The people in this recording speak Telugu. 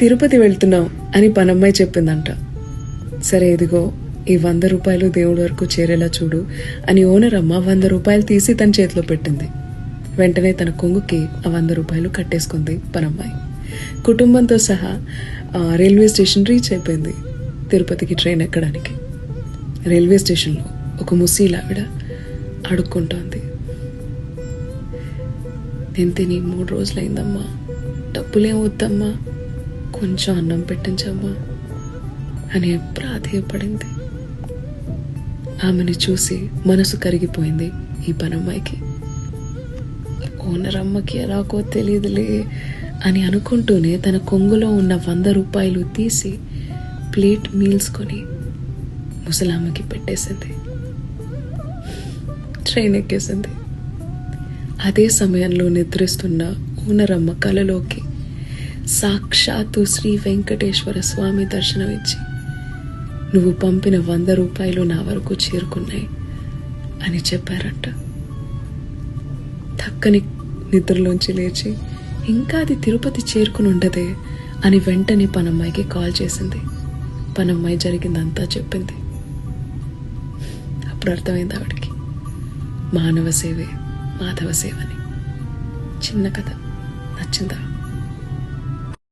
తిరుపతి వెళ్తున్నాం అని పనమ్మాయి చెప్పిందంట. సరే ఇదిగో ఈ 100 రూపాయలు దేవుడి వరకు చేరేలా చూడు అని ఓనర్ అమ్మ 100 రూపాయలు తీసి తన చేతిలో పెట్టింది. వెంటనే తన కొంగుకి ఆ 100 రూపాయలు కట్టేసుకుంది పనమ్మాయి. కుటుంబంతో సహా రైల్వే స్టేషన్ రీచ్ అయిపోయింది తిరుపతికి ట్రైన్ ఎక్కడానికి. రైల్వే స్టేషన్లో ఒక ముసీలావిడ అడుక్కుంటోంది. నేను తిని 3 రోజులైందమ్మా, డబ్బులేం వద్దమ్మా, కొంచెం అన్నం పెట్టించమ్మా అని ప్రాధేయపడింది. ఆమెని చూసి మనసు కరిగిపోయింది ఈ పనమ్మాయికి. ఓనర్ అమ్మకి ఎలాగో తెలియదులే అని అనుకుంటూనే తన కొంగులో ఉన్న 100 రూపాయలు తీసి ప్లేట్ మీల్స్ కొని ముసలామ్మకి పెట్టేసింది. ట్రైన్ ఎక్కేసింది. అదే సమయంలో నిద్రిస్తున్న ఓనరమ్మ కలలోకి సాక్షాత్తు శ్రీ వెంకటేశ్వర స్వామి దర్శనమిచ్చి, నువ్వు పంపిన 100 రూపాయలు నా వరకు చేరుకున్నాయి అని చెప్పారంట. తక్కని నిద్రలోంచి లేచి ఇంకా అది తిరుపతి చేరుకుని ఉండదే అని వెంటనే పనమ్మాయికి కాల్ చేసింది. పనమ్మాయి జరిగిందంతా చెప్పింది. అప్పుడు అర్థమైంది ఆవిడకి, మానవ సేవే మాధవ సేవని. చిన్న కథ నచ్చిందా?